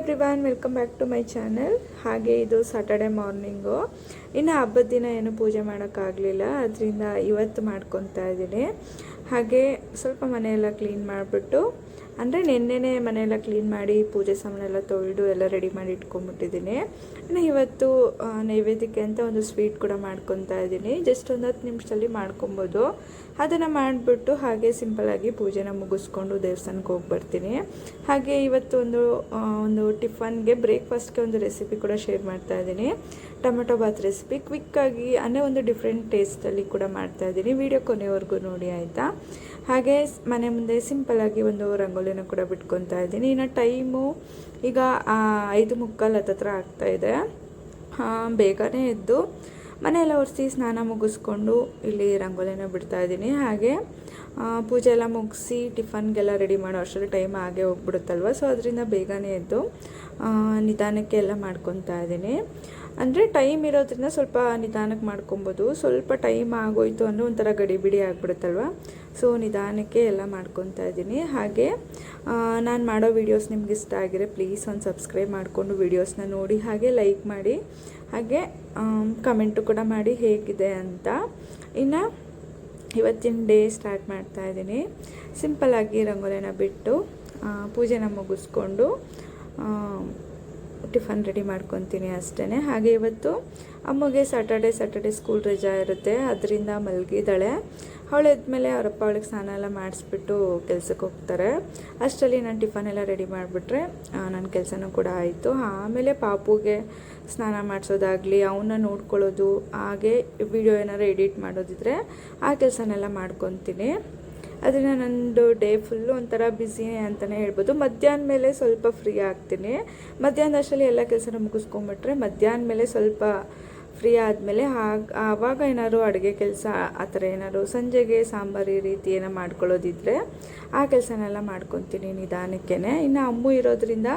Everyone, welcome back to my channel. ಹಾಗೆ ಇದು Saturday morning. ಇನ್ನು ಹಬ್ಬದ ದಿನ ಏನು ಪೂಜೆ ಮಾಡೋಕ್ಕಾಗಲಿಲ್ಲ, ಅದರಿಂದ ಇವತ್ತು ಮಾಡ್ಕೊತಾ ಇದ್ದೀನಿ. ಹಾಗೆ ಸ್ವಲ್ಪ ಮನೆಯೆಲ್ಲ ಕ್ಲೀನ್ ಮಾಡಿಬಿಟ್ಟು, ಅಂದರೆ ನೆನ್ನೆನೇ ಮನೆಯೆಲ್ಲ ಕ್ಲೀನ್ ಮಾಡಿ ಪೂಜೆ ಸಾಮಾನೆಲ್ಲ ತೊಳೆದು ಎಲ್ಲ ರೆಡಿ ಮಾಡಿ ಇಟ್ಕೊಂಡ್ಬಿಟ್ಟಿದ್ದೀನಿ. ಇನ್ನು ಇವತ್ತು ನೈವೇದ್ಯಕ್ಕೆ ಅಂತ ಒಂದು ಸ್ವೀಟ್ ಕೂಡ ಮಾಡ್ಕೊತಾ ಇದ್ದೀನಿ. ಜಸ್ಟ್ ಒಂದು 10 ನಿಮಿಷದಲ್ಲಿ ಮಾಡ್ಕೊಬೋದು. ಅದನ್ನು ಮಾಡಿಬಿಟ್ಟು ಹಾಗೆ ಸಿಂಪಲ್ಲಾಗಿ ಪೂಜೆನ ಮುಗಿಸ್ಕೊಂಡು ದೇವಸ್ಥಾನಕ್ಕೆ ಹೋಗಿ ಬರ್ತೀನಿ. ಹಾಗೆ ಇವತ್ತು ಒಂದು ಟಿಫನ್ಗೆ ಬ್ರೇಕ್ಫಾಸ್ಟ್ಗೆ ಒಂದು ರೆಸಿಪಿ ಕೂಡ ಶೇರ್ ಮಾಡ್ತಾ ಇದ್ದೀನಿ. ಟೊಮೆಟೊ ಬಾತ್ ರೆಸಿಪಿ ಕ್ವಿಕ್ಕಾಗಿ, ಅಂದರೆ ಒಂದು ಡಿಫ್ರೆಂಟ್ ಟೇಸ್ಟಲ್ಲಿ ಕೂಡ ಮಾಡ್ತಾಯಿದ್ದೀನಿ. ವಿಡಿಯೋ ಕೊನೆವರೆಗೂ ನೋಡಿ ಆಯಿತಾ. ಹಾಗೆ ಮನೆ ಮುಂದೆ ಸಿಂಪಲ್ಲಾಗಿ ಒಂದು ರಂಗೋಲಿನ ಕೂಡ ಬಿಟ್ಕೊತಾ ಇದ್ದೀನಿ. ಇನ್ನು ಟೈಮು ಈಗ 5:45 ಹತ್ತತ್ರ ಆಗ್ತಾಯಿದೆ. ಬೇಗನೆ ಎದ್ದು ಮನೆಯೆಲ್ಲ ಒರೆಸಿ ಸ್ನಾನ ಮುಗಿಸ್ಕೊಂಡು ಇಲ್ಲಿ ರಂಗೋಲಿನ ಬಿಡ್ತಾಯಿದ್ದೀನಿ. ಹಾಗೆ ಪೂಜೆ ಎಲ್ಲ ಮುಗಿಸಿ ಟಿಫನ್ಗೆಲ್ಲ ರೆಡಿ ಮಾಡೋ ಅಷ್ಟರಲ್ಲಿ ಟೈಮ್ ಆಗೇ ಹೋಗ್ಬಿಡುತ್ತಲ್ವ. ಸೊ ಅದರಿಂದ ಬೇಗನೆ ಎದ್ದು ನಿಧಾನಕ್ಕೆ ಎಲ್ಲ ಮಾಡ್ಕೊತಾ ಇದ್ದೀನಿ. ಅಂದರೆ ಟೈಮ್ ಇರೋದ್ರಿಂದ ಸ್ವಲ್ಪ ನಿಧಾನಕ್ಕೆ ಮಾಡ್ಕೊಬೋದು. ಸ್ವಲ್ಪ ಟೈಮ್ ಆಗೋಯ್ತು ಅಂದರೆ ಒಂಥರ ಗಡಿಬಿಡಿ ಆಗಿಬಿಡುತ್ತಲ್ವ. ಸೊ ನಿಧಾನಕ್ಕೆ ಎಲ್ಲ ಮಾಡ್ಕೊತಾ ಇದ್ದೀನಿ. ಹಾಗೆ ನಾನು ಮಾಡೋ ವೀಡಿಯೋಸ್ ನಿಮ್ಗೆ ಇಷ್ಟ ಆಗಿದ್ರೆ ಪ್ಲೀಸ್ ಒಂದು ಸಬ್ಸ್ಕ್ರೈಬ್ ಮಾಡಿಕೊಂಡು ವೀಡಿಯೋಸ್ನ ನೋಡಿ, ಹಾಗೆ ಲೈಕ್ ಮಾಡಿ, ಹಾಗೆ ಕಮೆಂಟು ಕೂಡ ಮಾಡಿ ಹೇಗಿದೆ ಅಂತ. ಇನ್ನು ಇವತ್ತಿನ ಡೇ ಸ್ಟಾರ್ಟ್ ಮಾಡ್ತಾ ಇದ್ದೀನಿ. ಸಿಂಪಲ್ಲಾಗಿ ರಂಗೋಲಿನ ಬಿಟ್ಟು ಪೂಜೆನ ಮುಗಿಸ್ಕೊಂಡು ಟಿಫನ್ ರೆಡಿ ಮಾಡ್ಕೊತೀನಿ ಅಷ್ಟೇ. ಹಾಗೆ ಇವತ್ತು ಅಮ್ಮಗೆ ಸ್ಯಾಟರ್ಡೆ ಸ್ಕೂಲ್ ರಜಾ ಇರುತ್ತೆ, ಅದರಿಂದ ಮಲಗಿದ್ದಾಳೆ. ಅವಳು ಎದ್ಮೇಲೆ ಅವರಪ್ಪ ಅವಳಿಗೆ ಸ್ನಾನ ಎಲ್ಲ ಮಾಡಿಸ್ಬಿಟ್ಟು ಕೆಲ್ಸಕ್ಕೆ ಹೋಗ್ತಾರೆ. ಅಷ್ಟರಲ್ಲಿ ನಾನು ಟಿಫನ್ ಎಲ್ಲ ರೆಡಿ ಮಾಡಿಬಿಟ್ರೆ ನನ್ನ ಕೆಲಸನೂ ಕೂಡ ಆಯಿತು. ಆಮೇಲೆ ಪಾಪುಗೆ ಸ್ನಾನ ಮಾಡಿಸೋದಾಗಲಿ, ಅವನ್ನ ನೋಡ್ಕೊಳ್ಳೋದು, ಹಾಗೆ ವಿಡಿಯೋ ಏನಾರು ಎಡಿಟ್ ಮಾಡೋದಿದ್ರೆ ಆ ಕೆಲಸನೆಲ್ಲ ಮಾಡ್ಕೊತೀನಿ. ಅದನ್ನು ನಂದು ಡೇ ಫುಲ್ಲು ಒಂಥರ ಬ್ಯುಸಿ ಅಂತಲೇ ಹೇಳ್ಬೋದು. ಮಧ್ಯಾಹ್ನ ಮೇಲೆ ಸ್ವಲ್ಪ ಫ್ರೀ ಆಗ್ತೀನಿ. ಮಧ್ಯಾಹ್ನದ ಅಷ್ಟರಲ್ಲಿ ಎಲ್ಲ ಕೆಲಸನ ಮುಗಿಸ್ಕೊಂಬಿಟ್ರೆ ಮಧ್ಯಾಹ್ನ ಮೇಲೆ ಸ್ವಲ್ಪ ಫ್ರೀ ಆದಮೇಲೆ ಆವಾಗ ಏನಾದ್ರು ಅಡುಗೆ ಕೆಲಸ ಆ ಥರ ಏನಾದ್ರು ಸಂಜೆಗೆ ಸಾಂಬಾರು ಈ ರೀತಿ ಏನೋ ಮಾಡ್ಕೊಳ್ಳೋದಿದ್ರೆ ಆ ಕೆಲಸನೆಲ್ಲ ಮಾಡ್ಕೊತೀನಿ ನಿಧಾನಕ್ಕೇ. ಇನ್ನು ಅಮ್ಮು ಇರೋದ್ರಿಂದ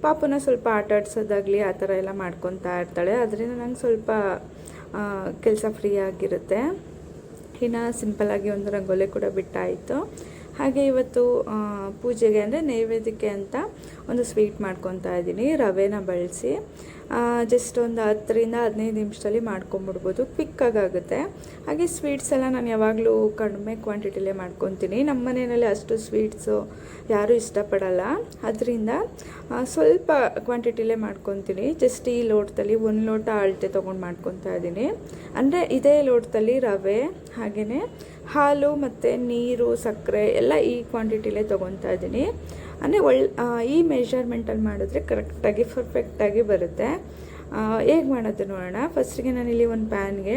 ಪಾಪುನ ಸ್ವಲ್ಪ ಆಟ ಆಡ್ಸೋದಾಗಲಿ ಆ ಥರ ಎಲ್ಲ ಮಾಡ್ಕೊತಾ ಇರ್ತಾಳೆ. ಅದರಿಂದ ನಂಗೆ ಸ್ವಲ್ಪ ಕೆಲಸ ಫ್ರೀ ಆಗಿರುತ್ತೆ. ಇನ್ನು ಸಿಂಪಲ್ಲಾಗಿ ಒಂದು ರಂಗೋಲಿ ಕೂಡ ಬಿಟ್ಟಾಯಿತು. ಹಾಗೆ ಇವತ್ತು ಪೂಜೆಗೆ ಅಂದರೆ ನೈವೇದ್ಯಕ್ಕೆ ಅಂತ ಒಂದು ಸ್ವೀಟ್ ಮಾಡ್ಕೊತಾ ಇದ್ದೀನಿ. ರವೆನ ಬಳಸಿ ಜಸ್ಟ್ ಒಂದು 10-15 ನಿಮಿಷದಲ್ಲಿ ಮಾಡ್ಕೊಂಬಿಡ್ಬೋದು, ಕ್ವಿಕ್ಕಾಗುತ್ತೆ. ಹಾಗೆ ಸ್ವೀಟ್ಸ್ ಎಲ್ಲ ನಾನು ಯಾವಾಗಲೂ ಕಡಿಮೆ ಕ್ವಾಂಟಿಟಿಲೇ ಮಾಡ್ಕೊತೀನಿ. ನಮ್ಮ ಮನೆಯಲ್ಲಿ ಅಷ್ಟು ಸ್ವೀಟ್ಸು ಯಾರೂ ಇಷ್ಟಪಡಲ್ಲ, ಅದರಿಂದ ಸ್ವಲ್ಪ ಕ್ವಾಂಟಿಟಿಲೇ ಮಾಡ್ಕೊತೀನಿ. ಜಸ್ಟ್ ಈ ಲೋಟದಲ್ಲಿ 1 ಲೋಟ ಅಳತೆ ತೊಗೊಂಡು ಮಾಡ್ಕೊತಾ ಇದ್ದೀನಿ. ಅಂದರೆ ಇದೇ ಲೋಟದಲ್ಲಿ ರವೆ, ಹಾಗೆಯೇ ಹಾಲು ಮತ್ತು ನೀರು, ಸಕ್ಕರೆ ಎಲ್ಲ ಈ ಕ್ವಾಂಟಿಟಿಲೇ ತೊಗೊತಾ ಇದ್ದೀನಿ. ಅಂದರೆ ಈ ಮೆಷರ್ಮೆಂಟಲ್ಲಿ ಮಾಡಿದ್ರೆ ಕರೆಕ್ಟಾಗಿ ಪರ್ಫೆಕ್ಟಾಗಿ ಬರುತ್ತೆ. ಹೇಗೆ ಮಾಡೋದು ನೋಡೋಣ. ಫಸ್ಟಿಗೆ ನಾನಿಲ್ಲಿ ಒಂದು ಪ್ಯಾನ್ಗೆ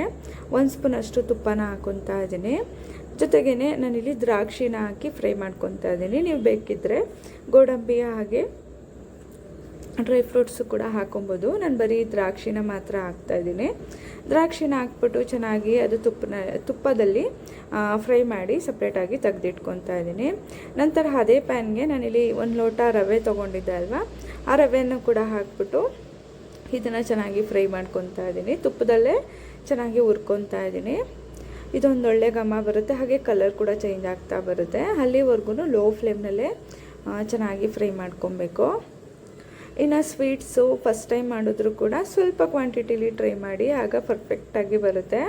1 ಸ್ಪೂನಷ್ಟು ತುಪ್ಪನ ಹಾಕ್ಕೊತಾ ಇದ್ದೀನಿ. ಜೊತೆಗೇ ನಾನಿಲ್ಲಿ ದ್ರಾಕ್ಷಿನ ಹಾಕಿ ಫ್ರೈ ಮಾಡ್ಕೊತಾ ಇದ್ದೀನಿ. ನೀವು ಬೇಕಿದ್ದರೆ ಗೋಡಂಬಿ ಹಾಗೆ ಡ್ರೈ ಫ್ರೂಟ್ಸು ಕೂಡ ಹಾಕೊಬೋದು. ನಾನು ಬರೀ ದ್ರಾಕ್ಷಿನ ಮಾತ್ರ ಹಾಕ್ತಾಯಿದ್ದೀನಿ. ದ್ರಾಕ್ಷಿನ ಹಾಕ್ಬಿಟ್ಟು ಚೆನ್ನಾಗಿ ಅದು ತುಪ್ಪದಲ್ಲಿ ಫ್ರೈ ಮಾಡಿ ಸಪ್ರೇಟಾಗಿ ತೆಗೆದಿಟ್ಕೊತಾ ಇದ್ದೀನಿ. ನಂತರ ಅದೇ ಪ್ಯಾನ್ಗೆ ನಾನಿಲ್ಲಿ 1 ಲೋಟ ರವೆ ತೊಗೊಂಡಿದ್ದೆ ಅಲ್ವಾ, ಆ ರವೆಯನ್ನು ಕೂಡ ಹಾಕ್ಬಿಟ್ಟು ಇದನ್ನು ಚೆನ್ನಾಗಿ ಫ್ರೈ ಮಾಡ್ಕೊತಾ ಇದ್ದೀನಿ. ತುಪ್ಪದಲ್ಲೇ ಚೆನ್ನಾಗಿ ಹುರ್ಕೊತಾ ಇದ್ದೀನಿ. ಇದೊಂದು ಒಳ್ಳೆ ಘಮ ಬರುತ್ತೆ, ಹಾಗೆ ಕಲರ್ ಕೂಡ ಚೇಂಜ್ ಆಗ್ತಾ ಬರುತ್ತೆ. ಅಲ್ಲಿವರೆಗೂ ಲೋ ಫ್ಲೇಮ್ನಲ್ಲೇ ಚೆನ್ನಾಗಿ ಫ್ರೈ ಮಾಡ್ಕೊಬೇಕು. ಇನ್ನು ಸ್ವೀಟ್ಸು ಫಸ್ಟ್ ಟೈಮ್ ಮಾಡಿದ್ರು ಕೂಡ ಸ್ವಲ್ಪ ಕ್ವಾಂಟಿಟಿಲಿ ಟ್ರೈ ಮಾಡಿ, ಆಗ ಪರ್ಫೆಕ್ಟಾಗಿ ಬರುತ್ತೆ.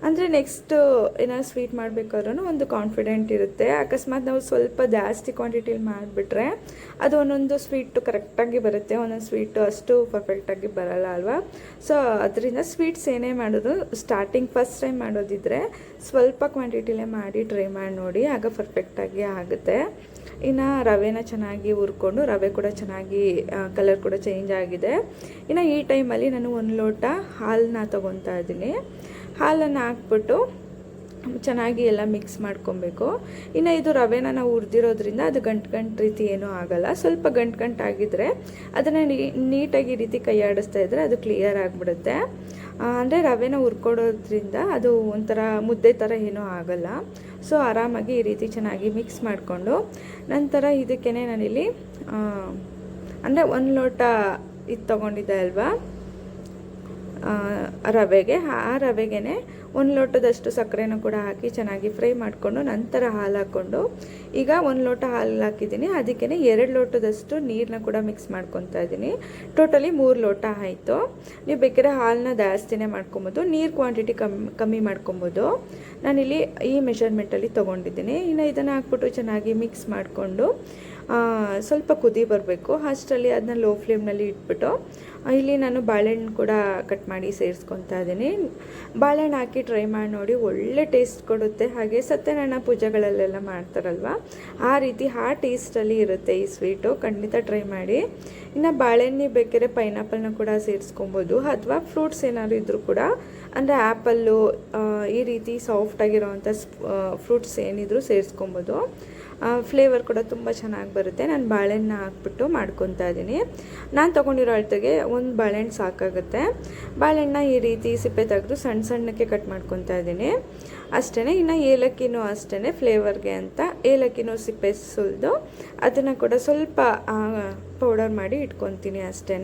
ಅಂದರೆ ನೆಕ್ಸ್ಟು ಏನಾದ್ರು ಸ್ವೀಟ್ ಮಾಡಬೇಕಾದ್ರೂ ಒಂದು ಕಾನ್ಫಿಡೆಂಟ್ ಇರುತ್ತೆ. ಅಕಸ್ಮಾತ್ ನಾವು ಸ್ವಲ್ಪ ಜಾಸ್ತಿ ಕ್ವಾಂಟಿಟಿಲಿ ಮಾಡಿಬಿಟ್ರೆ ಅದು ಒಂದೊಂದು ಸ್ವೀಟು ಕರೆಕ್ಟಾಗಿ ಬರುತ್ತೆ, ಒಂದೊಂದು ಸ್ವೀಟು ಅಷ್ಟು ಪರ್ಫೆಕ್ಟಾಗಿ ಬರಲ್ಲ ಅಲ್ವಾ. ಸೊ ಅದರಿಂದ ಸ್ವೀಟ್ಸ್ ಏನೇ ಮಾಡೋದು ಸ್ಟಾರ್ಟಿಂಗ್ ಫಸ್ಟ್ ಟೈಮ್ ಮಾಡೋದಿದ್ರೆ ಸ್ವಲ್ಪ ಕ್ವಾಂಟಿಟಿಲೇ ಮಾಡಿ ಟ್ರೈ ಮಾಡಿ ನೋಡಿ, ಆಗ ಪರ್ಫೆಕ್ಟಾಗಿ ಆಗುತ್ತೆ. ಇನ್ನು ರವೆನ ಚೆನ್ನಾಗಿ ಹುರ್ಕೊಂಡು, ರವೆ ಕೂಡ ಚೆನ್ನಾಗಿ ಕಲರ್ ಕೂಡ ಚೇಂಜ್ ಆಗಿದೆ. ಇನ್ನು ಈ ಟೈಮಲ್ಲಿ ನಾನು 1 ಲೋಟ ಹಾಲನ್ನ ತೊಗೊತಾ ಇದ್ದೀನಿ. ಹಾಲನ್ನು ಹಾಕ್ಬಿಟ್ಟು ಚೆನ್ನಾಗಿ ಎಲ್ಲ ಮಿಕ್ಸ್ ಮಾಡ್ಕೊಬೇಕು. ಇನ್ನು ಇದು ರವೆನ ನಾವು ಹುರಿದಿರೋದ್ರಿಂದ ಅದು ಗಂಟು ರೀತಿ ಏನೂ ಆಗೋಲ್ಲ. ಸ್ವಲ್ಪ ಗಂಟಾಗಿದ್ದರೆ ಅದನ್ನು ನೀಟಾಗಿ ಈ ರೀತಿ ಕೈ ಆಡಿಸ್ತಾ ಇದ್ದರೆ ಅದು ಕ್ಲಿಯರ್ ಆಗಿಬಿಡುತ್ತೆ. ಅಂದರೆ ರವೆನ ಹುರ್ಕೊಡೋದ್ರಿಂದ ಅದು ಒಂಥರ ಮುದ್ದೆ ಥರ ಏನೂ ಆಗೋಲ್ಲ. ಸೊ ಆರಾಮಾಗಿ ಈ ರೀತಿ ಚೆನ್ನಾಗಿ ಮಿಕ್ಸ್ ಮಾಡಿಕೊಂಡು ನಂತರ ಇದಕ್ಕೇ ನಾನಿಲ್ಲಿ ಅಂದರೆ 1 ಲೋಟ ಇದು ತೊಗೊಂಡಿದ್ದೆ ಅಲ್ವಾ, ರವೆಗೆ. ಆ ರವೆಗೆ 1 ಲೋಟದಷ್ಟು ಸಕ್ಕರೆನೂ ಕೂಡ ಹಾಕಿ ಚೆನ್ನಾಗಿ ಫ್ರೈ ಮಾಡಿಕೊಂಡು ನಂತರ ಹಾಲು ಹಾಕ್ಕೊಂಡು, ಈಗ 1 ಲೋಟ ಹಾಲು ಹಾಕಿದ್ದೀನಿ, ಅದಕ್ಕೆ 2 ಲೋಟದಷ್ಟು ನೀರನ್ನ ಕೂಡ ಮಿಕ್ಸ್ ಮಾಡ್ಕೊತಾ ಇದ್ದೀನಿ. ಟೋಟಲಿ 3 ಲೋಟ ಆಯಿತು. ನೀವು ಬೇಕಾದ್ರೆ ಹಾಲನ್ನ ಜಾಸ್ತಿನೇ ಮಾಡ್ಕೊಬೋದು, ನೀರು ಕ್ವಾಂಟಿಟಿ ಕಮ್ಮಿ ಮಾಡ್ಕೊಬೋದು. ನಾನಿಲ್ಲಿ ಈ ಮೆಷರ್ಮೆಂಟಲ್ಲಿ ತೊಗೊಂಡಿದ್ದೀನಿ. ಇನ್ನು ಇದನ್ನು ಹಾಕ್ಬಿಟ್ಟು ಚೆನ್ನಾಗಿ ಮಿಕ್ಸ್ ಮಾಡಿಕೊಂಡು ಸ್ವಲ್ಪ ಕುದಿ ಬರಬೇಕು. ಅಷ್ಟರಲ್ಲಿ ಅದನ್ನ ಲೋ ಫ್ಲೇಮ್ನಲ್ಲಿ ಇಟ್ಬಿಟ್ಟು ಇಲ್ಲಿ ನಾನು ಬಾಳೆಹಣ್ಣು ಕೂಡ ಕಟ್ ಮಾಡಿ ಸೇರಿಸ್ಕೊತಾ ಇದ್ದೀನಿ. ಬಾಳೆಹಣ್ಣು ಹಾಕಿ ಟ್ರೈ ಮಾಡಿ ನೋಡಿ, ಒಳ್ಳೆ ಟೇಸ್ಟ್ ಕೊಡುತ್ತೆ. ಹಾಗೆ ಸತ್ಯನಾರಾಯಣ ಪೂಜೆಗಳಲ್ಲೆಲ್ಲ ಮಾಡ್ತಾರಲ್ವ, ಆ ರೀತಿ ಆ ಟೇಸ್ಟಲ್ಲಿ ಇರುತ್ತೆ ಈ ಸ್ವೀಟು. ಖಂಡಿತ ಟ್ರೈ ಮಾಡಿ. ಇನ್ನು ಬಾಳೆಹಣ್ಣು ಬೇಕಾದ್ರೆ ಪೈನಾಪಲ್ನ ಕೂಡ ಸೇರಿಸ್ಕೊಬೋದು, ಅಥವಾ ಫ್ರೂಟ್ಸ್ ಏನಾದ್ರು ಇದ್ದರೂ ಕೂಡ, ಅಂದರೆ ಆ್ಯಪಲ್ಲು, ಈ ರೀತಿ ಸಾಫ್ಟಾಗಿರೋವಂಥ ಫ್ರೂಟ್ಸ್ ಏನಿದ್ರು ಸೇರಿಸ್ಕೊಬೋದು. ಫ್ಲೇವರ್ ಕೂಡ ತುಂಬ ಚೆನ್ನಾಗಿ ಬರುತ್ತೆ. ನಾನು ಬಾಳೆಹಣ್ಣು ಹಾಕ್ಬಿಟ್ಟು ಮಾಡ್ಕೊತಾ ಇದ್ದೀನಿ. ನಾನು ತೊಗೊಂಡಿರೋ ಅಳತೆಗೆ 1 ಬಾಳೆಹಣ್ಣು ಸಾಕಾಗುತ್ತೆ. ಬಾಳೆಹಣ್ಣ ಈ ರೀತಿ ಸಿಪ್ಪೆ ತೆಗೆದು ಸಣ್ಣ ಸಣ್ಣಕ್ಕೆ ಕಟ್ ಮಾಡ್ಕೊತಾ ಇದ್ದೀನಿ ಅಷ್ಟೇ. ಇನ್ನು ಏಲಕ್ಕಿನೂ ಅಷ್ಟೇ, ಫ್ಲೇವರ್ಗೆ ಅಂತ ಏಲಕ್ಕಿನೂ ಸಿಪ್ಪೆ ಸುಲಿದು ಅದನ್ನು ಕೂಡ ಸ್ವಲ್ಪ ಪೌಡರ್ ಮಾಡಿ ಇಟ್ಕೊತೀನಿ ಅಷ್ಟೇ.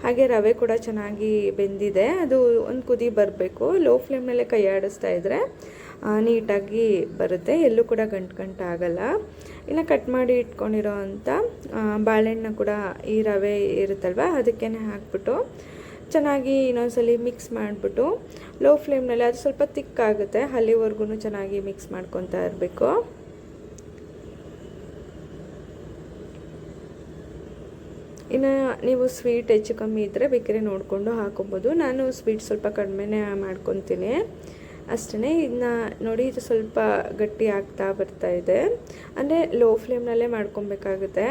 ಹಾಗೆ ರವೆ ಕೂಡ ಚೆನ್ನಾಗಿ ಬೆಂದಿದೆ, ಅದು ಒಂದು ಕುದಿ ಬರಬೇಕು. ಲೋ ಫ್ಲೇಮ್ನಲ್ಲೇ ಕೈ ಆಡಿಸ್ತಾ ಇದ್ದರೆ ನೀಟಾಗಿ ಬರುತ್ತೆ, ಎಲ್ಲೂ ಕೂಡ ಗಂಟು ಆಗಲ್ಲ. ಇನ್ನು ಕಟ್ ಮಾಡಿ ಇಟ್ಕೊಂಡಿರೋ ಅಂಥ ಬಾಳೆಹಣ್ಣು ಕೂಡ ಈ ರವೆ ಇರುತ್ತಲ್ವ ಅದಕ್ಕೇ ಹಾಕ್ಬಿಟ್ಟು ಚೆನ್ನಾಗಿ ಇನ್ನೊಂದ್ಸಲಿ ಮಿಕ್ಸ್ ಮಾಡಿಬಿಟ್ಟು ಲೋ ಫ್ಲೇಮ್ನಲ್ಲಿ, ಅದು ಸ್ವಲ್ಪ ತಿಕ್ಕಾಗುತ್ತೆ, ಅಲ್ಲಿವರೆಗೂ ಚೆನ್ನಾಗಿ ಮಿಕ್ಸ್ ಮಾಡ್ಕೊತಾ ಇರಬೇಕು. ಇನ್ನು ನೀವು ಸ್ವೀಟ್ ಹೆಚ್ಚು ಕಮ್ಮಿ ಇದ್ದರೆ ಬೇಕಾದ್ರೆ ನೋಡಿಕೊಂಡು ಹಾಕೊಬೋದು. ನಾನು ಸ್ವೀಟ್ ಸ್ವಲ್ಪ ಕಡಿಮೆನೇ ಮಾಡ್ಕೊತೀನಿ ಅಷ್ಟೇ. ಇದನ್ನ ನೋಡಿ, ಇದು ಸ್ವಲ್ಪ ಗಟ್ಟಿ ಆಗ್ತಾ ಬರ್ತಾ ಇದೆ, ಅಂದರೆ ಲೋ ಫ್ಲೇಮ್ನಲ್ಲೇ ಮಾಡ್ಕೊಬೇಕಾಗುತ್ತೆ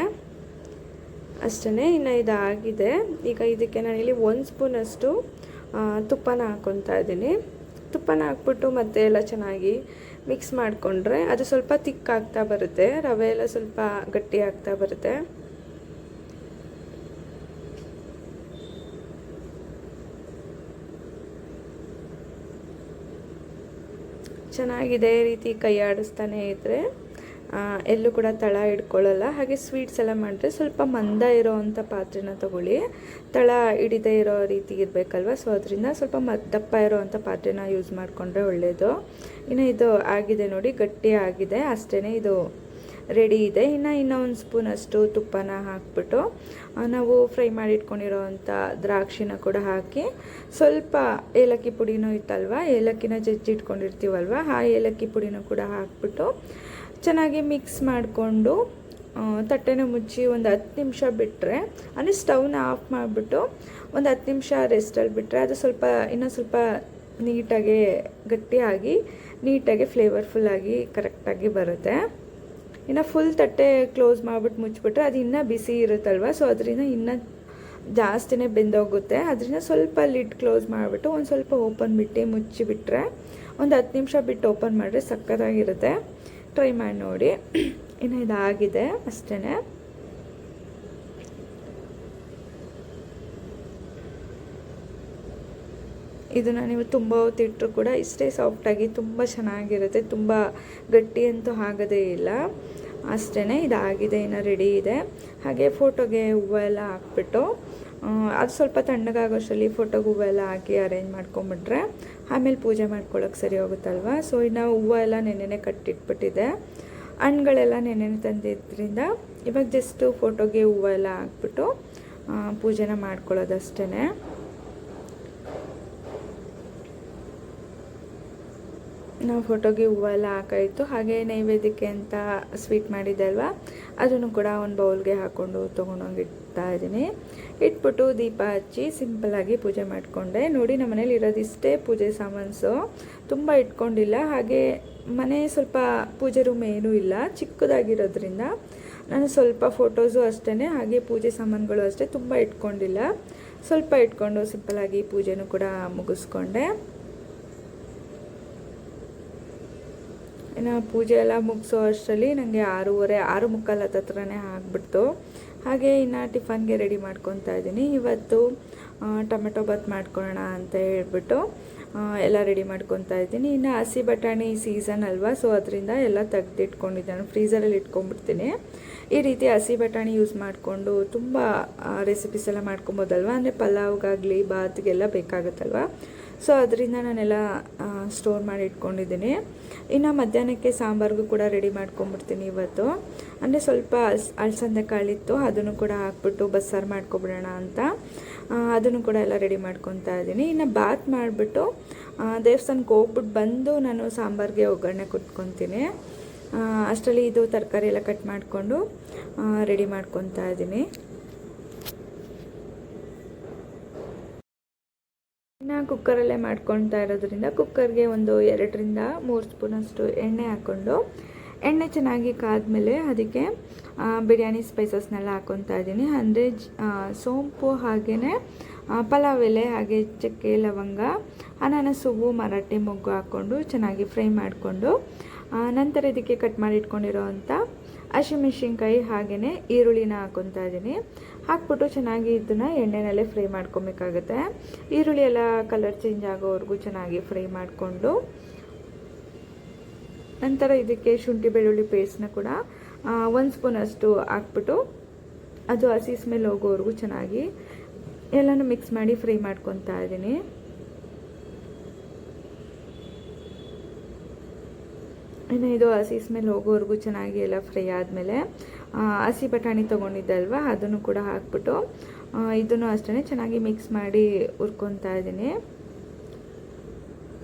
ಅಷ್ಟೇ. ಇನ್ನು ಇದಾಗಿದೆ. ಈಗ ಇದಕ್ಕೆ ನಾನಿಲ್ಲಿ 1 ಸ್ಪೂನಷ್ಟು ತುಪ್ಪನ ಹಾಕ್ಕೊತಾ ಇದ್ದೀನಿ. ತುಪ್ಪನ ಹಾಕ್ಬಿಟ್ಟು ಮತ್ತೆ ಎಲ್ಲ ಚೆನ್ನಾಗಿ ಮಿಕ್ಸ್ ಮಾಡಿಕೊಂಡ್ರೆ ಅದು ಸ್ವಲ್ಪ ತಿಕ್ಕಾಗ್ತಾ ಬರುತ್ತೆ, ರವೆ ಎಲ್ಲ ಸ್ವಲ್ಪ ಗಟ್ಟಿ ಆಗ್ತಾ ಬರುತ್ತೆ. ಚೆನ್ನಾಗಿದೆ. ಈ ರೀತಿ ಕೈ ಆಡಿಸ್ತಾನೆ ಇದ್ದರೆ ಎಲ್ಲೂ ಕೂಡ ತಳ ಹಿಡ್ಕೊಳ್ಳಲ್ಲ. ಹಾಗೆ ಸ್ವೀಟ್ಸ್ ಎಲ್ಲ ಮಾಡಿದ್ರೆ ಸ್ವಲ್ಪ ಮಂದ ಇರೋವಂಥ ಪಾತ್ರೆನ ತೊಗೊಳ್ಳಿ, ತಳ ಹಿಡಿದೇ ಇರೋ ರೀತಿ ಇರಬೇಕಲ್ವ. ಸೊ ಅದರಿಂದ ಸ್ವಲ್ಪ ದಪ್ಪ ಇರೋವಂಥ ಪಾತ್ರೆನ ಯೂಸ್ ಮಾಡಿಕೊಂಡ್ರೆ ಒಳ್ಳೆಯದು. ಇನ್ನು ಇದು ಆಗಿದೆ ನೋಡಿ, ಗಟ್ಟಿ ಆಗಿದೆ ಅಷ್ಟೇ, ಇದು ರೆಡಿ ಇದೆ. ಇನ್ನು 1 ಸ್ಪೂನಷ್ಟು ತುಪ್ಪನ ಹಾಕ್ಬಿಟ್ಟು ನಾವು ಫ್ರೈ ಮಾಡಿ ಇಟ್ಕೊಂಡಿರೋ ಅಂಥ ದ್ರಾಕ್ಷಿನ ಕೂಡ ಹಾಕಿ, ಸ್ವಲ್ಪ ಏಲಕ್ಕಿ ಪುಡಿನೂ ಇತ್ತಲ್ವ, ಏಲಕ್ಕಿನ ಜಜ್ಜಿಟ್ಕೊಂಡಿರ್ತೀವಲ್ವ, ಆ ಏಲಕ್ಕಿ ಪುಡಿನೂ ಕೂಡ ಹಾಕ್ಬಿಟ್ಟು ಚೆನ್ನಾಗಿ ಮಿಕ್ಸ್ ಮಾಡಿಕೊಂಡು ತಟ್ಟೆನ ಮುಚ್ಚಿ ಒಂದು 10 ನಿಮಿಷ ಬಿಟ್ಟರೆ, ಅಂದರೆ ಸ್ಟವ್ನ ಆಫ್ ಮಾಡಿಬಿಟ್ಟು ಒಂದು 10 ನಿಮಿಷ ರೆಸ್ಟಲ್ಲಿ ಬಿಟ್ಟರೆ ಅದು ಇನ್ನೂ ಸ್ವಲ್ಪ ನೀಟಾಗಿ ಗಟ್ಟಿಯಾಗಿ ನೀಟಾಗಿ ಫ್ಲೇವರ್ಫುಲ್ಲಾಗಿ ಕರೆಕ್ಟಾಗಿ ಬರುತ್ತೆ. ಇನ್ನು ಫುಲ್ ತಟ್ಟೆ ಕ್ಲೋಸ್ ಮಾಡಿಬಿಟ್ಟು ಮುಚ್ಚಿಬಿಟ್ರೆ ಅದು ಇನ್ನೂ ಬಿಸಿ ಇರುತ್ತಲ್ವ, ಸೊ ಅದರಿಂದ ಇನ್ನೂ ಜಾಸ್ತಿನೇ ಬೆಂದೋಗುತ್ತೆ. ಅದರಿಂದ ಸ್ವಲ್ಪ ಲಿಡ್ ಕ್ಲೋಸ್ ಮಾಡಿಬಿಟ್ಟು ಒಂದು ಸ್ವಲ್ಪ ಓಪನ್ ಬಿಟ್ಟು ಮುಚ್ಚಿಬಿಟ್ರೆ ಒಂದು 10 ನಿಮಿಷ ಬಿಟ್ಟು ಓಪನ್ ಮಾಡಿದ್ರೆ ಸಕ್ಕತ್ತಾಗಿರುತ್ತೆ. ಟ್ರೈ ಮಾಡಿ ನೋಡಿ. ಇನ್ನು ಇದಾಗಿದೆ ಅಷ್ಟೇ. ಇದನ್ನು ನೀವು ತುಂಬ ಹೊತ್ತಿಟ್ಟರು ಕೂಡ ಇಷ್ಟೇ ಸಾಫ್ಟಾಗಿ ತುಂಬ ಚೆನ್ನಾಗಿರುತ್ತೆ, ತುಂಬ ಗಟ್ಟಿ ಅಂತೂ ಆಗೋದೇ ಇಲ್ಲ ಅಷ್ಟೇ. ಇದಾಗಿದೆ, ಇನ್ನು ರೆಡಿ ಇದೆ. ಹಾಗೆ ಫೋಟೋಗೆ ಹೂವು ಎಲ್ಲ ಹಾಕ್ಬಿಟ್ಟು ಅದು ಸ್ವಲ್ಪ ತಣ್ಣಗಾಗೋಷ್ಟರಲ್ಲಿ ಫೋಟೋಗೆ ಹೂವು ಎಲ್ಲ ಹಾಕಿ ಅರೇಂಜ್ ಮಾಡ್ಕೊಂಬಿಟ್ರೆ ಆಮೇಲೆ ಪೂಜೆ ಮಾಡ್ಕೊಳ್ಳೋಕೆ ಸರಿ ಹೋಗುತ್ತಲ್ವ. ಸೊ ಇನ್ನು ಹೂವು ಎಲ್ಲ ನೆನ್ನೆನೇ ಕಟ್ಟಿಟ್ಬಿಟ್ಟಿದೆ, ಹಣ್ಣುಗಳೆಲ್ಲ ನೆನ್ನೆನೇ ತಂದಿದ್ದರಿಂದ ಇವಾಗ ಜಸ್ಟು ಫೋಟೋಗೆ ಹೂವು ಎಲ್ಲ ಹಾಕ್ಬಿಟ್ಟು ಪೂಜೆನ ಮಾಡ್ಕೊಳ್ಳೋದಷ್ಟೇ. ನಾವು ಫೋಟೋಗೆ ಹೂವೆಲ್ಲ ಹಾಕಾಯಿತು. ಹಾಗೆ ನೈವೇದ್ಯಕ್ಕೆ ಅಂತ ಸ್ವೀಟ್ ಮಾಡಿದ್ದೆ ಅಲ್ವಾ, ಅದನ್ನು ಕೂಡ ಒಂದು ಬೌಲ್ಗೆ ಹಾಕ್ಕೊಂಡು ತೊಗೊಂಡೋಗಿ ಇಡ್ತಾ ಇದ್ದೀನಿ. ಇಟ್ಬಿಟ್ಟು ದೀಪ ಹಚ್ಚಿ ಸಿಂಪಲ್ಲಾಗಿ ಪೂಜೆ ಮಾಡಿಕೊಂಡೆ. ನೋಡಿ, ನಮ್ಮ ಮನೇಲಿ ಇರೋದಿಷ್ಟೇ ಪೂಜೆ ಸಾಮಾನ್ಸು, ತುಂಬ ಇಟ್ಕೊಂಡಿಲ್ಲ. ಹಾಗೆ ಮನೆ ಸ್ವಲ್ಪ ಪೂಜೆ ರೂಮ್ ಏನೂ ಇಲ್ಲ, ಚಿಕ್ಕದಾಗಿರೋದ್ರಿಂದ ನಾನು ಸ್ವಲ್ಪ ಫೋಟೋಸು ಅಷ್ಟೇ, ಹಾಗೆ ಪೂಜೆ ಸಾಮಾನುಗಳು ಅಷ್ಟೇ, ತುಂಬ ಇಟ್ಕೊಂಡಿಲ್ಲ. ಸ್ವಲ್ಪ ಇಟ್ಕೊಂಡು ಸಿಂಪಲ್ಲಾಗಿ ಪೂಜೆನೂ ಕೂಡ ಮುಗಿಸ್ಕೊಂಡೆ. ಇನ್ನು ಪೂಜೆ ಎಲ್ಲ ಮುಗಿಸೋ ಅಷ್ಟರಲ್ಲಿ ನನಗೆ 6:30 6:45 ಹತ್ರನೇ ಆಗಿಬಿಡ್ತು. ಹಾಗೆ ಇನ್ನು ಟಿಫನ್ಗೆ ರೆಡಿ ಮಾಡ್ಕೊತಾ ಇದ್ದೀನಿ. ಇವತ್ತು ಟೊಮೆಟೊ ಬಾತ್ ಮಾಡ್ಕೊಳ್ಳೋಣ ಅಂತ ಹೇಳ್ಬಿಟ್ಟು ಎಲ್ಲ ರೆಡಿ ಮಾಡ್ಕೊತಾ ಇದ್ದೀನಿ. ಇನ್ನು ಹಸಿ ಬಟಾಣಿ ಸೀಸನ್ ಅಲ್ವಾ, ಸೊ ಅದರಿಂದ ಎಲ್ಲ ತೆಗೆದಿಟ್ಕೊಂಡಿದ್ದಾನೆ, ಫ್ರೀಝರಲ್ಲಿ ಇಟ್ಕೊಂಡ್ಬಿಡ್ತೀನಿ. ಈ ರೀತಿ ಹಸಿ ಬಟಾಣಿ ಯೂಸ್ ಮಾಡಿಕೊಂಡು ತುಂಬ ರೆಸಿಪೀಸ್ ಎಲ್ಲ ಮಾಡ್ಕೊಬೋದಲ್ವ, ಅಂದರೆ ಪಲಾವ್ಗಾಗಲಿ ಬಾತ್ಗೆಲ್ಲ ಬೇಕಾಗುತ್ತಲ್ವ. ಸೊ ಅದರಿಂದ ನಾನೆಲ್ಲ ಸ್ಟೋರ್ ಮಾಡಿ ಇಟ್ಕೊಂಡಿದ್ದೀನಿ. ಇನ್ನು ಮಧ್ಯಾಹ್ನಕ್ಕೆ ಸಾಂಬಾರಿಗೂ ಕೂಡ ರೆಡಿ ಮಾಡ್ಕೊಂಬಿಡ್ತೀನಿ ಇವತ್ತು. ಅಂದರೆ ಸ್ವಲ್ಪ ಅಲಸಂದೆ ಕಾಳಿತ್ತು, ಅದನ್ನು ಕೂಡ ಹಾಕ್ಬಿಟ್ಟು ಬಸ್ಸಾರು ಮಾಡ್ಕೊಬಿಡೋಣ ಅಂತ ಅದನ್ನು ಕೂಡ ಎಲ್ಲ ರೆಡಿ ಮಾಡ್ಕೊತಾ ಇದ್ದೀನಿ. ಇನ್ನು ಬಾತ್ ಮಾಡಿಬಿಟ್ಟು ದೇವಸ್ಥಾನಕ್ಕೆ ಹೋಗ್ಬಿಟ್ಟು ಬಂದು ನಾನು ಸಾಂಬಾರಿಗೆ ಒಗ್ಗರಣೆ ಕೊಟ್ಕೊತೀನಿ. ಅಷ್ಟರಲ್ಲಿ ಇದು ತರಕಾರಿ ಎಲ್ಲ ಕಟ್ ಮಾಡಿಕೊಂಡು ರೆಡಿ ಮಾಡ್ಕೊತಾ ಇದ್ದೀನಿ. ಇನ್ನು ಕುಕ್ಕರಲ್ಲೇ ಮಾಡ್ಕೊತಾ ಇರೋದ್ರಿಂದ ಕುಕ್ಕರ್ಗೆ ಒಂದು 2ರಿಂದ 3 ಸ್ಪೂನಷ್ಟು ಎಣ್ಣೆ ಹಾಕ್ಕೊಂಡು, ಎಣ್ಣೆ ಚೆನ್ನಾಗಿ ಕಾದ್ಮೇಲೆ ಅದಕ್ಕೆ ಬಿರಿಯಾನಿ ಸ್ಪೈಸಸ್ನೆಲ್ಲ ಹಾಕ್ಕೊತಾ ಇದ್ದೀನಿ. ಅಂದರೆ ಸೋಂಪು, ಹಾಗೆಯೇ ಪಲಾವ್ ಎಲೆ, ಹಾಗೆ ಚಕ್ಕೆ, ಲವಂಗ, ಅನಾನಸ್ ಹೂವು, ಮರಾಠಿ ಮೊಗ್ಗು ಹಾಕ್ಕೊಂಡು ಚೆನ್ನಾಗಿ ಫ್ರೈ ಮಾಡಿಕೊಂಡು, ನಂತರ ಇದಕ್ಕೆ ಕಟ್ ಮಾಡಿ ಇಟ್ಕೊಂಡಿರೋ ಅಂಥ ಹಸಿಮೆಣಸಿನ್ಕಾಯಿ ಹಾಗೆಯೇ ಈರುಳ್ಳಿನ ಹಾಕ್ಕೊತಾ ಇದ್ದೀನಿ. ಹಾಕ್ಬಿಟ್ಟು ಚೆನ್ನಾಗಿ ಇದನ್ನು ಎಣ್ಣೆನಲ್ಲೇ ಫ್ರೈ ಮಾಡ್ಕೊಬೇಕಾಗುತ್ತೆ. ಈರುಳ್ಳಿ ಎಲ್ಲ ಕಲರ್ ಚೇಂಜ್ ಆಗೋವರೆಗೂ ಚೆನ್ನಾಗಿ ಫ್ರೈ ಮಾಡಿಕೊಂಡು, ನಂತರ ಇದಕ್ಕೆ ಶುಂಠಿ ಬೆಳ್ಳುಳ್ಳಿ ಪೇಸ್ಟ್ನ ಕೂಡ 1 ಸ್ಪೂನಷ್ಟು ಹಾಕ್ಬಿಟ್ಟು ಅದು ಹಸಿ ಸ್ಮೆಲ್ ಹೋಗೋವರೆಗೂ ಚೆನ್ನಾಗಿ ಎಲ್ಲನೂ ಮಿಕ್ಸ್ ಮಾಡಿ ಫ್ರೈ ಮಾಡ್ಕೊತಾ ಇದ್ದೀನಿ. ಇನ್ನು ಇದು ಹಸಿ ಸ್ಮೆಲ್ ಹೋಗೋವರೆಗೂ ಚೆನ್ನಾಗಿ ಎಲ್ಲ ಫ್ರೈ ಆದಮೇಲೆ ಹಸಿ ಬಟಾಣಿ ತೊಗೊಂಡಿದ್ದಲ್ವ ಅದನ್ನು ಕೂಡ ಹಾಕ್ಬಿಟ್ಟು ಇದನ್ನು ಅಷ್ಟೇ ಚೆನ್ನಾಗಿ ಮಿಕ್ಸ್ ಮಾಡಿ ಹುರ್ಕೊತಾ ಇದ್ದೀನಿ.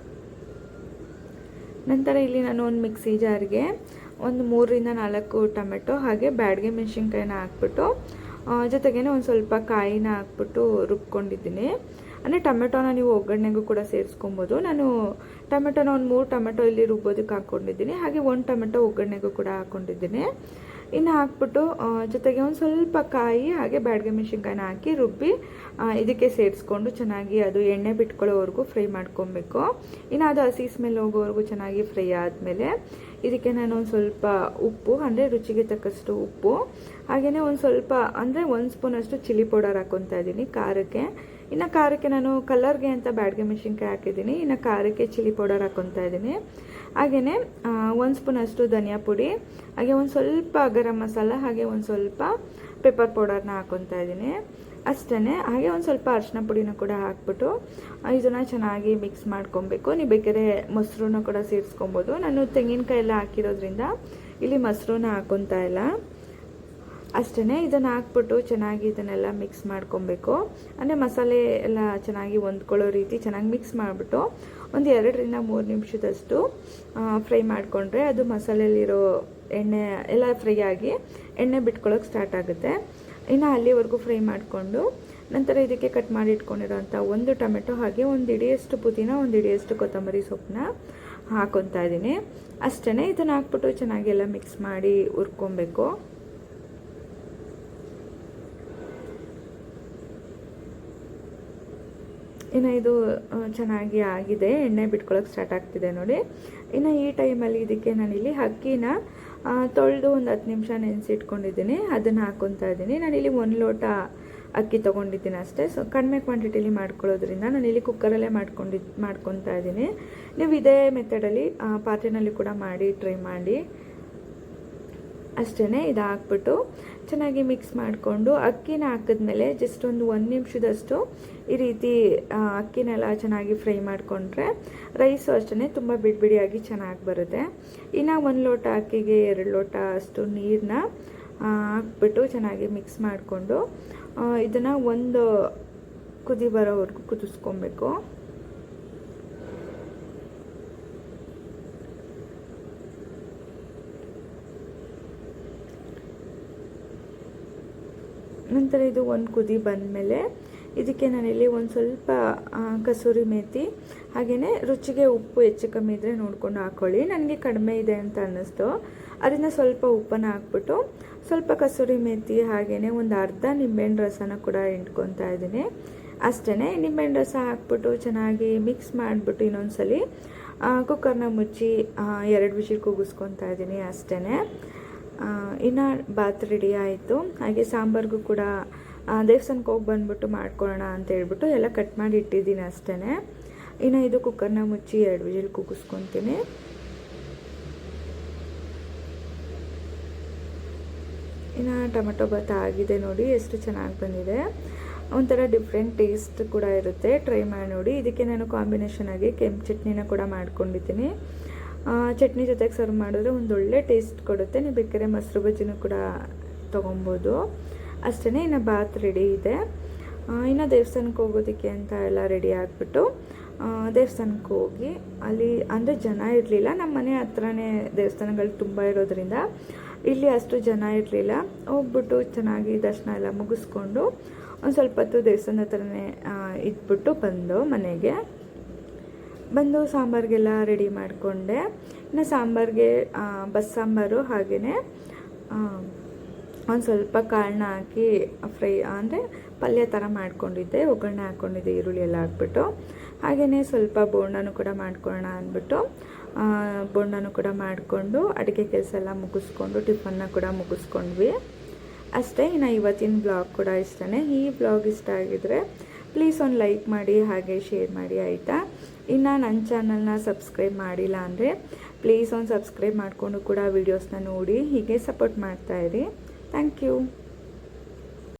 ನಂತರ ಇಲ್ಲಿ ನಾನು ಒಂದು ಮಿಕ್ಸಿ ಜಾರ್ಗೆ ಒಂದು 3ರಿಂದ 4 ಟೊಮೆಟೊ ಹಾಗೆ ಬ್ಯಾಡಗೆ ಮೆಣಸಿನ್ಕಾಯಿನ ಹಾಕ್ಬಿಟ್ಟು ಜೊತೆಗೇ ಒಂದು ಸ್ವಲ್ಪ ಕಾಯಿನ ಹಾಕ್ಬಿಟ್ಟು ರುಬ್ಕೊಂಡಿದ್ದೀನಿ. ಅಂದರೆ ಟೊಮೆಟೊನ ನೀವು ಒಗ್ಗರಣೆಗೂ ಕೂಡ ಸೇರಿಸ್ಕೊಬೋದು. ನಾನು ಟೊಮೆಟೊನ ಒಂದು 3 ಟೊಮೆಟೊ ಇಲ್ಲಿ ರುಬ್ಬೋದಕ್ಕೆ ಹಾಕ್ಕೊಂಡಿದ್ದೀನಿ, ಹಾಗೆ 1 ಟೊಮೆಟೊ ಒಗ್ಗರಣೆಗೂ ಕೂಡ ಹಾಕ್ಕೊಂಡಿದ್ದೀನಿ. ಇನ್ನು ಹಾಕ್ಬಿಟ್ಟು ಜೊತೆಗೆ ಒಂದು ಸ್ವಲ್ಪ ಕಾಯಿ ಹಾಗೆ ಬ್ಯಾಡಗೆ ಮೆಣಸಿನ್ಕಾಯಿನ ಹಾಕಿ ರುಬ್ಬಿ ಇದಕ್ಕೆ ಸೇರಿಸ್ಕೊಂಡು ಚೆನ್ನಾಗಿ ಅದು ಎಣ್ಣೆ ಬಿಟ್ಕೊಳ್ಳೋವರೆಗೂ ಫ್ರೈ ಮಾಡ್ಕೊಬೇಕು. ಇನ್ನು ಅದು ಹಸಿ ಸ್ಮೆಲ್ ಹೋಗೋವರೆಗೂ ಚೆನ್ನಾಗಿ ಫ್ರೈ ಆದಮೇಲೆ ಇದಕ್ಕೆ ನಾನು ಒಂದು ಸ್ವಲ್ಪ ಉಪ್ಪು, ಅಂದರೆ ರುಚಿಗೆ ತಕ್ಕಷ್ಟು ಉಪ್ಪು, ಹಾಗೆಯೇ ಒಂದು ಸ್ವಲ್ಪ ಅಂದರೆ 1 ಸ್ಪೂನಷ್ಟು ಚಿಲ್ಲಿ ಪೌಡರ್ ಹಾಕ್ಕೊತಾ ಇದ್ದೀನಿ ಖಾರಕ್ಕೆ. ಇನ್ನು ಖಾರಕ್ಕೆ ನಾನು ಕಲರ್ಗೆ ಅಂತ ಬ್ಯಾಡಗೆ ಮೆಣಸಿನ್ಕಾಯಿ ಹಾಕಿದ್ದೀನಿ. ಇನ್ನು ಖಾರಕ್ಕೆ ಚಿಲ್ಲಿ ಪೌಡರ್ ಹಾಕ್ಕೊತಾ ಇದ್ದೀನಿ. ಹಾಗೆಯೇ 1 ಸ್ಪೂನಷ್ಟು ಧನಿಯಾ ಪುಡಿ, ಹಾಗೆ ಒಂದು ಸ್ವಲ್ಪ ಗರಂ ಮಸಾಲ, ಹಾಗೆ ಒಂದು ಸ್ವಲ್ಪ ಪೆಪ್ಪರ್ ಪೌಡರ್ನ ಹಾಕ್ಕೊತಾ ಇದ್ದೀನಿ ಅಷ್ಟೇ. ಹಾಗೆ ಒಂದು ಸ್ವಲ್ಪ ಅರಿಶಿನ ಪುಡಿನ ಕೂಡ ಹಾಕ್ಬಿಟ್ಟು ಇದನ್ನು ಚೆನ್ನಾಗಿ ಮಿಕ್ಸ್ ಮಾಡ್ಕೊಬೇಕು. ನೀವು ಬೇಕಾದ್ರೆ ಮೊಸರನ್ನ ಕೂಡ ಸೇರಿಸ್ಕೊಬೋದು. ನಾನು ತೆಂಗಿನಕಾಯಿ ಎಲ್ಲ ಹಾಕಿರೋದ್ರಿಂದ ಇಲ್ಲಿ ಮೊಸರನ್ನ ಹಾಕ್ಕೊತಾ ಇಲ್ಲ ಅಷ್ಟೇ. ಇದನ್ನು ಹಾಕ್ಬಿಟ್ಟು ಚೆನ್ನಾಗಿ ಇದನ್ನೆಲ್ಲ ಮಿಕ್ಸ್ ಮಾಡ್ಕೊಬೇಕು. ಅಂದರೆ ಮಸಾಲೆ ಎಲ್ಲ ಚೆನ್ನಾಗಿ ಹೊಂದ್ಕೊಳ್ಳೋ ರೀತಿ ಚೆನ್ನಾಗಿ ಮಿಕ್ಸ್ ಮಾಡಿಬಿಟ್ಟು ಒಂದು 2ರಿಂದ 3 ನಿಮಿಷದಷ್ಟು ಫ್ರೈ ಮಾಡಿಕೊಂಡ್ರೆ ಅದು ಮಸಾಲೆಯಲ್ಲಿರೋ ಎಣ್ಣೆ ಎಲ್ಲ ಫ್ರೈ ಆಗಿ ಎಣ್ಣೆ ಬಿಟ್ಕೊಳ್ಳೋಕೆ ಸ್ಟಾರ್ಟ್ ಆಗುತ್ತೆ. ಇನ್ನು ಅಲ್ಲಿವರೆಗೂ ಫ್ರೈ ಮಾಡಿಕೊಂಡು ನಂತರ ಇದಕ್ಕೆ ಕಟ್ ಮಾಡಿ ಇಟ್ಕೊಂಡಿರೋಂಥ 1 ಟೊಮೆಟೊ ಹಾಗೆ 1 ಹಿಡಿಯಷ್ಟು ಪುದೀನ, 1 ಹಿಡಿಯಷ್ಟು ಕೊತ್ತಂಬರಿ ಸೊಪ್ಪನ್ನ ಹಾಕ್ಕೊತಾ ಇದ್ದೀನಿ ಅಷ್ಟೇ. ಇದನ್ನು ಹಾಕ್ಬಿಟ್ಟು ಚೆನ್ನಾಗಿ ಎಲ್ಲ ಮಿಕ್ಸ್ ಮಾಡಿ ಹುರ್ಕೊಬೇಕು. ಇನ್ನು ಇದು ಚೆನ್ನಾಗಿ ಆಗಿದೆ, ಎಣ್ಣೆ ಬಿಟ್ಕೊಳ್ಳೋಕೆ ಸ್ಟಾರ್ಟ್ ಆಗ್ತಿದೆ ನೋಡಿ. ಇನ್ನು ಈ ಟೈಮಲ್ಲಿ ಇದಕ್ಕೆ ನಾನಿಲ್ಲಿ ಅಕ್ಕಿನ ತೊಳೆದು ಒಂದು 10 ನಿಮಿಷ ನೆನೆಸಿಟ್ಕೊಂಡಿದ್ದೀನಿ, ಅದನ್ನು ಹಾಕ್ಕೊತಾ ಇದ್ದೀನಿ. ನಾನಿಲ್ಲಿ 1 ಲೋಟ ಅಕ್ಕಿ ತೊಗೊಂಡಿದ್ದೀನಿ ಅಷ್ಟೇ. ಸೊ ಕಡಿಮೆ ಕ್ವಾಂಟಿಟಿಲಿ ಮಾಡ್ಕೊಳ್ಳೋದ್ರಿಂದ ನಾನಿಲ್ಲಿ ಕುಕ್ಕರಲ್ಲೇ ಮಾಡ್ಕೊತಾ ಇದ್ದೀನಿ. ನೀವು ಇದೇ ಮೆಥಡಲ್ಲಿ ಪಾತ್ರೆಯಲ್ಲಿ ಕೂಡ ಮಾಡಿ ಟ್ರೈ ಮಾಡಿ ಅಷ್ಟೇ. ಇದು ಹಾಕ್ಬಿಟ್ಟು ಚೆನ್ನಾಗಿ ಮಿಕ್ಸ್ ಮಾಡಿಕೊಂಡು ಅಕ್ಕಿನ ಹಾಕಿದ್ಮೇಲೆ ಜಸ್ಟ್ ಒಂದು 1 ನಿಮಿಷದಷ್ಟು ಈ ರೀತಿ ಅಕ್ಕಿನೆಲ್ಲ ಚೆನ್ನಾಗಿ ಫ್ರೈ ಮಾಡಿಕೊಂಡ್ರೆ ರೈಸು ಅಷ್ಟೇ ತುಂಬ ಬಿಡಿಯಾಗಿ ಚೆನ್ನಾಗಿ ಬರುತ್ತೆ. ಇನ್ನು 1 ಲೋಟ ಅಕ್ಕಿಗೆ 2 ಲೋಟ ಅಷ್ಟು ನೀರನ್ನ ಹಾಕ್ಬಿಟ್ಟು ಚೆನ್ನಾಗಿ ಮಿಕ್ಸ್ ಮಾಡಿಕೊಂಡು ಇದನ್ನು ಒಂದು ಕುದಿ ಬರೋವರೆಗೂ ಕುದಿಸ್ಕೊಬೇಕು. ನಂತರ ಇದು ಒಂದು ಕುದಿ ಬಂದಮೇಲೆ ಇದಕ್ಕೆ ನಾನಿಲ್ಲಿ ಒಂದು ಸ್ವಲ್ಪ ಕಸೂರಿ ಮೇಥಿ, ಹಾಗೆಯೇ ರುಚಿಗೆ ಉಪ್ಪು ಹೆಚ್ಚು ಕಮ್ಮಿ ಇದ್ದರೆ ನೋಡ್ಕೊಂಡು ಹಾಕ್ಕೊಳ್ಳಿ. ನನಗೆ ಕಡಿಮೆ ಇದೆ ಅಂತ ಅನ್ನಿಸ್ತು, ಅದನ್ನು ಸ್ವಲ್ಪ ಉಪ್ಪನ್ನು ಹಾಕ್ಬಿಟ್ಟು ಸ್ವಲ್ಪ ಕಸೂರಿ ಮೇಥಿ ಹಾಗೆಯೇ ಒಂದು ಅರ್ಧ ನಿಂಬೆಹಣ್ಣು ರಸನ ಕೂಡ ಹಿಂಡ್ಕೊತಾ ಇದ್ದೀನಿ ಅಷ್ಟೇ. ನಿಂಬೆಹಣ್ಣು ರಸ ಹಾಕ್ಬಿಟ್ಟು ಚೆನ್ನಾಗಿ ಮಿಕ್ಸ್ ಮಾಡಿಬಿಟ್ಟು ಇನ್ನೊಂದ್ಸಲಿ ಕುಕ್ಕರ್ನ ಮುಚ್ಚಿ 2 ವಿಷಲ್ ಕೂಗಿಸ್ಕೊತಾ ಇದ್ದೀನಿ ಅಷ್ಟೇ. ಇನ್ನು ಬಾತ್ ರೆಡಿ ಆಯಿತು. ಹಾಗೆ ಸಾಂಬಾರಿಗೂ ಕೂಡ ದೇವಸ್ಥಾನಕ್ಕೆ ಹೋಗಿ ಬಂದುಬಿಟ್ಟು ಮಾಡ್ಕೊಳ್ಳೋಣ ಅಂತ ಹೇಳ್ಬಿಟ್ಟು ಎಲ್ಲ ಕಟ್ ಮಾಡಿ ಇಟ್ಟಿದ್ದೀನಿ ಅಷ್ಟೇ. ಇನ್ನು ಇದು ಕುಕ್ಕರ್ನ ಮುಚ್ಚಿ 2 ವಿಷಲ್ ಕೂಗಿಸ್ಕೊತೀನಿ. ಇನ್ನು ಟೊಮೆಟೊ ಬಾತ್ ಆಗಿದೆ ನೋಡಿ, ಎಷ್ಟು ಚೆನ್ನಾಗಿ ಬಂದಿದೆ. ಒಂಥರ ಡಿಫ್ರೆಂಟ್ ಟೇಸ್ಟ್ ಕೂಡ ಇರುತ್ತೆ, ಟ್ರೈ ಮಾಡಿ ನೋಡಿ. ಇದಕ್ಕೆ ನಾನು ಕಾಂಬಿನೇಷನ್ ಆಗಿ ಕೆಂಪು ಚಟ್ನಿನ ಕೂಡ ಮಾಡ್ಕೊಂಡಿದ್ದೀನಿ. ಚಟ್ನಿ ಜೊತೆಗೆ ಸರ್ವ್ ಮಾಡಿದ್ರೆ ಒಂದೊಳ್ಳೆ ಟೇಸ್ಟ್ ಕೊಡುತ್ತೆ. ನೀವು ಬೇಕಾದ್ರೆ ಮೊಸರು ಬಜ್ಜಿನೂ ಕೂಡ ತೊಗೊಬೋದು. ಅಷ್ಟೇ, ಇನ್ನು ಬಾತ್ ರೆಡಿ ಇದೆ. ಇನ್ನು ದೇವಸ್ಥಾನಕ್ಕೆ ಹೋಗೋದಕ್ಕೆ ಅಂತ ಎಲ್ಲ ರೆಡಿ ಆಗಿಬಿಟ್ಟು ದೇವಸ್ಥಾನಕ್ಕೆ ಹೋಗಿ ಅಲ್ಲಿ ಅಂದರೆ ಜನ ಇರಲಿಲ್ಲ. ನಮ್ಮ ಮನೆ ಹತ್ರನೇ ದೇವಸ್ಥಾನಗಳು ತುಂಬ ಇರೋದ್ರಿಂದ ಇಲ್ಲಿ ಅಷ್ಟು ಜನ ಇರಲಿಲ್ಲ. ಹೋಗ್ಬಿಟ್ಟು ಚೆನ್ನಾಗಿ ದರ್ಶನ ಎಲ್ಲ ಮುಗಿಸ್ಕೊಂಡು ಒಂದು ಸ್ವಲ್ಪ ಹೊತ್ತು ದೇವಸ್ಥಾನದ ಹತ್ರನೇ ಇದ್ಬಿಟ್ಟು ಬಂದು ಮನೆಗೆ ಬಂದು ಸಾಂಬಾರಿಗೆಲ್ಲ ರೆಡಿ ಮಾಡಿಕೊಂಡೆ. ಇನ್ನು ಸಾಂಬಾರಿಗೆ ಬಸ್ಸಾಂಬಾರು ಹಾಗೆಯೇ ಒಂದು ಸ್ವಲ್ಪ ಕಾಳನ್ನ ಹಾಕಿ ಫ್ರೈ ಅಂದರೆ ಪಲ್ಯ ಥರ ಮಾಡ್ಕೊಂಡಿದ್ದೆ, ಒಗ್ಗರಣೆ ಹಾಕ್ಕೊಂಡಿದ್ದೆ ಈರುಳ್ಳಿ ಎಲ್ಲ ಹಾಕ್ಬಿಟ್ಟು. ಹಾಗೆಯೇ ಸ್ವಲ್ಪ ಬೋಂಡನೂ ಕೂಡ ಮಾಡ್ಕೊಳ್ಳೋಣ ಅಂದ್ಬಿಟ್ಟು ಬೋಂಡನೂ ಕೂಡ ಮಾಡಿಕೊಂಡು ಅಡುಗೆ ಕೆಲಸ ಎಲ್ಲ ಮುಗಿಸ್ಕೊಂಡು ಟಿಫನ್ನ ಕೂಡ ಮುಗಿಸ್ಕೊಂಡ್ವಿ ಅಷ್ಟೇ. ಇನ್ನು ಇವತ್ತಿನ ಬ್ಲಾಗ್ ಕೂಡ ಇಷ್ಟನೇ. ಈ ಬ್ಲಾಗ್ ಇಷ್ಟ ಆಗಿದ್ರೆ ಪ್ಲೀಸ್ ಒಂದು ಲೈಕ್ ಮಾಡಿ, ಹಾಗೆ ಶೇರ್ ಮಾಡಿ ಆಯಿತಾ. ಇನ್ನು ನನ್ನ ಚಾನಲ್ನ ಸಬ್ಸ್ಕ್ರೈಬ್ ಮಾಡಿಲ್ಲ ಅಂದರೆ ಪ್ಲೀಸ್ ಒಂದು ಸಬ್ಸ್ಕ್ರೈಬ್ ಮಾಡಿಕೊಂಡು ಕೂಡ ವೀಡಿಯೋಸ್ನ ನೋಡಿ ಹೀಗೆ ಸಪೋರ್ಟ್ ಮಾಡ್ತಾಯಿರಿ. Thank you.